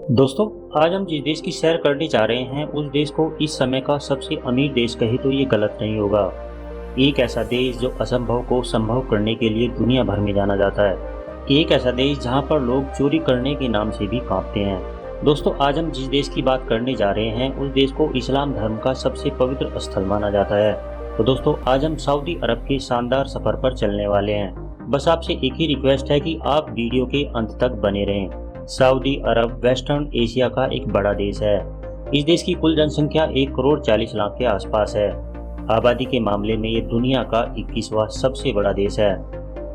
दोस्तों, आज हम जिस देश की सैर करने जा रहे हैं उस देश को इस समय का सबसे अमीर देश कहे तो ये गलत नहीं होगा। एक ऐसा देश जो असंभव को संभव करने के लिए दुनिया भर में जाना जाता है। एक ऐसा देश जहां पर लोग चोरी करने के नाम से भी कांपते हैं। दोस्तों, आज हम जिस देश की बात करने जा रहे हैं उस देश को इस्लाम धर्म का सबसे पवित्र स्थल माना जाता है। तो दोस्तों, आज हम सऊदी अरब के शानदार सफर पर चलने वाले हैं। बस आपसे एक ही रिक्वेस्ट है कि आप वीडियो के अंत तक बने रहें। सऊदी अरब वेस्टर्न एशिया का एक बड़ा देश है। इस देश की कुल जनसंख्या 1,40,00,000 के आसपास है। आबादी के मामले में ये दुनिया का 21वां सबसे बड़ा देश है।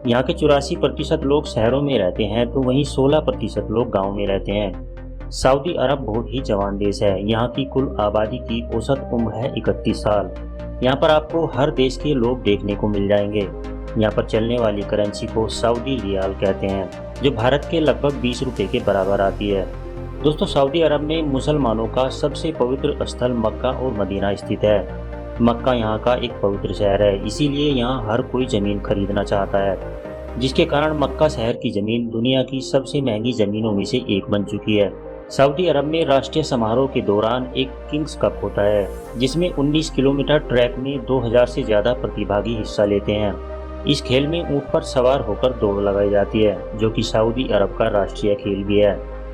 यहाँ के 84% लोग शहरों में रहते हैं तो वहीं 16% लोग गाँव में रहते हैं। सऊदी अरब बहुत ही जवान देश है। यहाँ की कुल आबादी की औसत उम्र है 31 साल। यहाँ पर आपको हर देश के लोग देखने को मिल जाएंगे। यहाँ पर चलने वाली करेंसी को सऊदी रियाल कहते हैं, जो भारत के लगभग 20 रुपए के बराबर आती है। दोस्तों, सऊदी अरब में मुसलमानों का सबसे पवित्र स्थल मक्का और मदीना स्थित है। मक्का यहाँ का एक पवित्र शहर है, इसीलिए यहाँ हर कोई जमीन खरीदना चाहता है, जिसके कारण मक्का शहर की जमीन दुनिया की सबसे महंगी जमीनों में से एक बन चुकी है। सऊदी अरब में राष्ट्रीय समारोह के दौरान एक किंग्स कप होता है, जिसमें 19 किलोमीटर ट्रैक में 2000 से ज्यादा प्रतिभागी हिस्सा लेते हैं। इस खेल में ऊंट पर सवार होकर दौड़ लगाई जाती है, जो कि सऊदी अरब का राष्ट्रीय खेल भी है।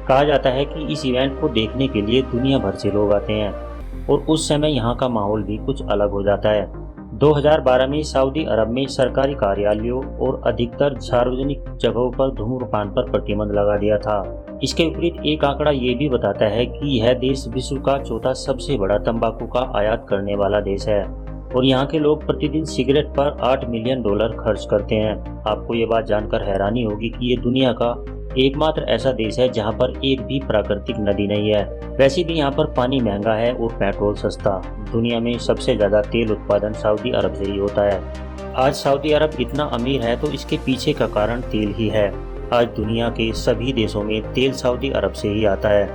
कहा जाता है कि इस इवेंट को देखने के लिए दुनिया भर से लोग आते हैं और उस समय यहाँ का माहौल भी कुछ अलग हो जाता है। 2012 में सऊदी अरब में सरकारी कार्यालयों और अधिकतर सार्वजनिक जगहों पर धूम्रपान पर प्रतिबंध लगा दिया था। इसके विपरीत एक आंकड़ा ये भी बताता है कि यह देश विश्व का चौथा सबसे बड़ा तंबाकू का आयात करने वाला देश है और यहाँ के लोग प्रतिदिन सिगरेट पर $8 मिलियन खर्च करते हैं। आपको ये बात जानकर हैरानी होगी कि ये दुनिया का एकमात्र ऐसा देश है जहाँ पर एक भी प्राकृतिक नदी नहीं है। वैसे भी यहाँ पर पानी महंगा है और पेट्रोल सस्ता। दुनिया में सबसे ज्यादा तेल उत्पादन सऊदी अरब से ही होता है। आज सऊदी अरब इतना अमीर है तो इसके पीछे का कारण तेल ही है। आज दुनिया के सभी देशों में तेल सऊदी अरब से ही आता है।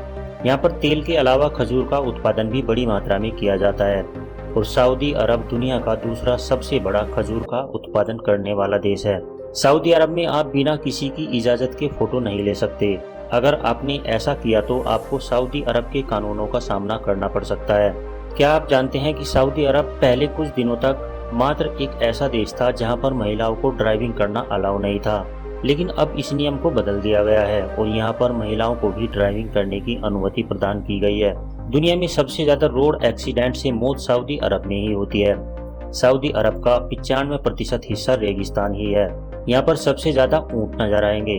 यहाँ पर तेल के अलावा खजूर का उत्पादन भी बड़ी मात्रा में किया जाता है और सऊदी अरब दुनिया का दूसरा सबसे बड़ा खजूर का उत्पादन करने वाला देश है। सऊदी अरब में आप बिना किसी की इजाज़त के फोटो नहीं ले सकते। अगर आपने ऐसा किया तो आपको सऊदी अरब के कानूनों का सामना करना पड़ सकता है। क्या आप जानते हैं कि सऊदी अरब पहले कुछ दिनों तक मात्र एक ऐसा देश था जहां पर महिलाओं को ड्राइविंग करना अलाउ नहीं था, लेकिन अब इस नियम को बदल दिया गया है और यहाँ पर महिलाओं को भी ड्राइविंग करने की अनुमति प्रदान की गई है। दुनिया में सबसे ज्यादा रोड एक्सीडेंट से मौत सऊदी अरब में ही होती है। सऊदी अरब का 95% हिस्सा रेगिस्तान ही है। यहाँ पर सबसे ज्यादा ऊंट नजर आएंगे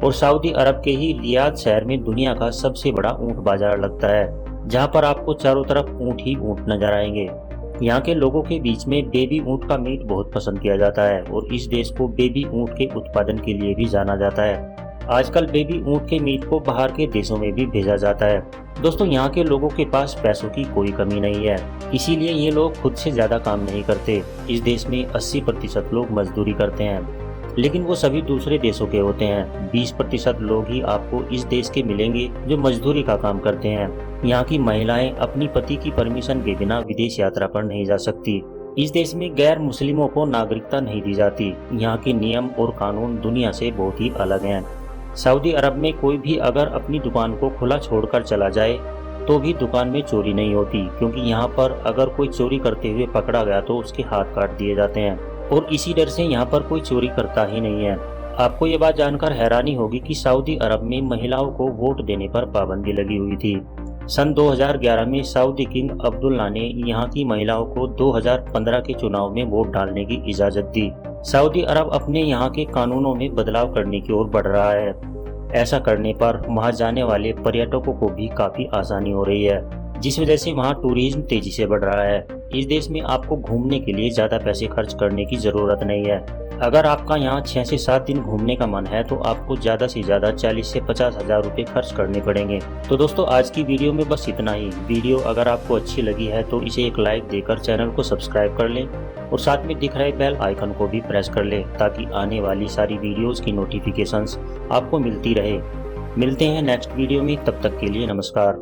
और सऊदी अरब के ही रियाद शहर में दुनिया का सबसे बड़ा ऊंट बाजार लगता है, जहाँ पर आपको चारों तरफ ऊंट ही ऊंट नजर आएंगे। यहाँ के लोगों के बीच में बेबी ऊंट का मीट बहुत पसंद किया जाता है और इस देश को बेबी ऊंट के उत्पादन के लिए भी जाना जाता है। आजकल बेबी ऊंट के मीट को बाहर के देशों में भी भेजा जाता है। दोस्तों, यहाँ के लोगों के पास पैसों की कोई कमी नहीं है, इसीलिए ये लोग खुद से ज्यादा काम नहीं करते। इस देश में 80% लोग मजदूरी करते हैं, लेकिन वो सभी दूसरे देशों के होते हैं। 20% लोग ही आपको इस देश के मिलेंगे जो मजदूरी का काम करते हैं। यहाँ की महिलाएं अपनी पति की परमिशन के बिना विदेश यात्रा पर नहीं जा सकती। इस देश में गैर मुस्लिमों को नागरिकता नहीं दी जाती। यहाँ के नियम और कानून दुनिया से बहुत ही अलग हैं। सऊदी अरब में कोई भी अगर अपनी दुकान को खुला छोड़कर चला जाए तो भी दुकान में चोरी नहीं होती, क्योंकि यहाँ पर अगर कोई चोरी करते हुए पकड़ा गया तो उसके हाथ काट दिए जाते हैं और इसी डर से यहाँ पर कोई चोरी करता ही नहीं है। आपको ये बात जानकर हैरानी होगी कि सऊदी अरब में महिलाओं को वोट देने पर पाबंदी लगी हुई थी। सन 2011 में सऊदी किंग अब्दुल्ला ने यहाँ की महिलाओं को 2015 के चुनाव में वोट डालने की इजाजत दी। सऊदी अरब अपने यहाँ के कानूनों में बदलाव करने की ओर बढ़ रहा है। ऐसा करने पर वहाँ जाने वाले पर्यटकों को भी काफी आसानी हो रही है, जिस वजह से वहाँ टूरिज्म तेजी से बढ़ रहा है। इस देश में आपको घूमने के लिए ज्यादा पैसे खर्च करने की जरूरत नहीं है। अगर आपका यहाँ 6 से 7 दिन घूमने का मन है तो आपको ज्यादा से ज्यादा 40 से 50 हजार रुपए खर्च करने पड़ेंगे। तो दोस्तों, आज की वीडियो में बस इतना ही। वीडियो अगर आपको अच्छी लगी है तो इसे एक लाइक देकर चैनल को सब्सक्राइब कर लें और साथ में दिख रहे बेल आइकन को भी प्रेस कर लें, ताकि आने वाली सारी वीडियोस की नोटिफिकेशंस आपको मिलती रहे। मिलते हैं नेक्स्ट वीडियो में, तब तक के लिए नमस्कार।